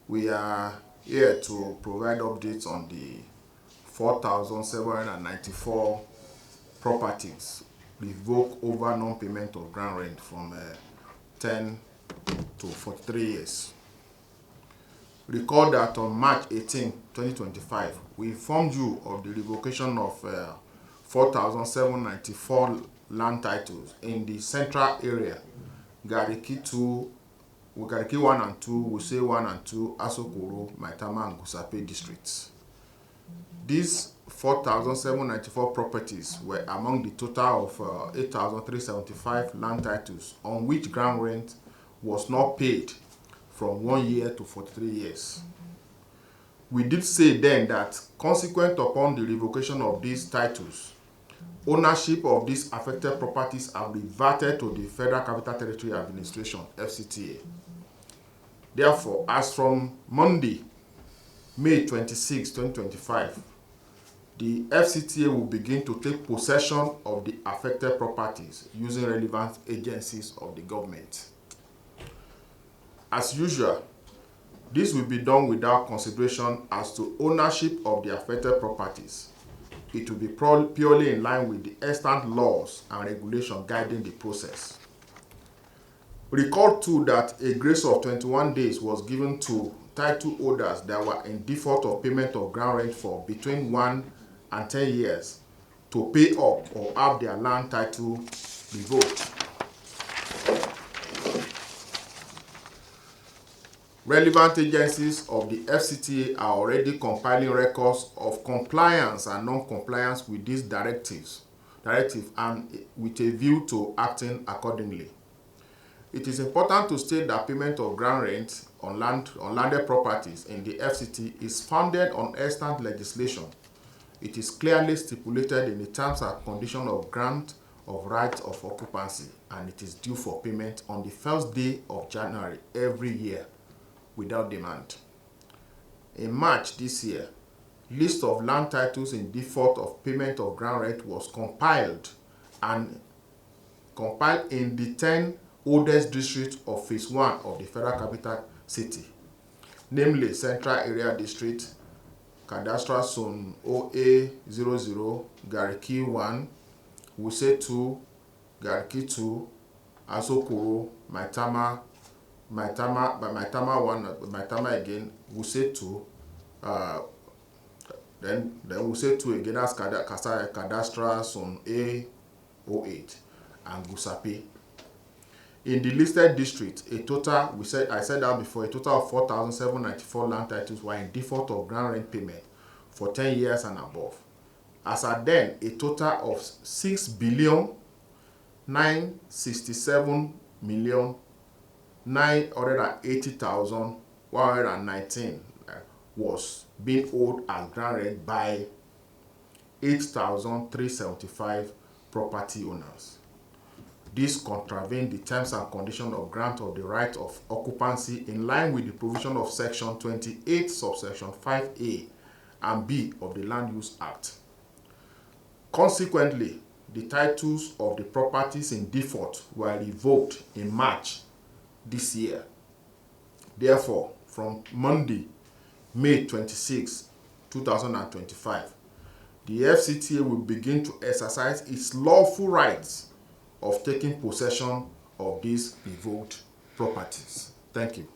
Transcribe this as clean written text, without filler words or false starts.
We are here to provide updates on the 4,794 properties revoked over non-payment of ground rent from 10 to 43 years. Recall that on March 18, 2025, we informed you of the revocation of 4,794 land titles in the central area, Gariki 1 and 2, Wuse 1 and 2, Asokoro, Maitama, and Gusape districts. These 4,794 properties were among the total of 8,375 land titles on which ground rent was not paid from 1 year to 43 years. We did say then that consequent upon the revocation of these titles, ownership of these affected properties are reverted to the Federal Capital Territory Administration, FCTA. Therefore, as from Monday, May 26, 2025, the FCTA will begin to take possession of the affected properties using relevant agencies of the government. As usual, this will be done without consideration as to ownership of the affected properties. It will be purely in line with the extant laws and regulations guiding the process. Recall too that a grace of 21 days was given to title holders that were in default of payment of ground rent for between 1 and 10 years to pay up or have their land title revoked. Relevant agencies of the FCTA are already compiling records of compliance and non-compliance with these directive and with a view to acting accordingly. It is important to state that payment of ground rent on landed properties in the FCT is founded on extant legislation. It is clearly stipulated in the terms and conditions of grant of right of occupancy, and it is due for payment on the first day of January every year without demand. In March this year, list of land titles in default of payment of ground rent was compiled in the 10 oldest districts of Phase 1 of the Federal Capital City, namely Central Area District, Cadastral Zone OA00, Gariki 1, Wuse 2, Gariki 2, Asokoro, Maitama 1, Maitama again, Wuse 2, then Wuse 2 again, that's Cadastral Zone A08, and Gusape. In the listed district, a total, I said that before, a total of 4,794 land titles were in default of ground rent payment for 10 years and above. As at then, a total of 6,967,980,119 was being owed as ground rent by 8,375 property owners. This contravened the terms and conditions of grant of the right of occupancy in line with the provision of Section 28, subsection 5A and B of the Land Use Act. Consequently, the titles of the properties in default were revoked in March this year. Therefore, from Monday, May 26, 2025, the FCTA will begin to exercise its lawful rights of taking possession of these revoked properties. Thank you.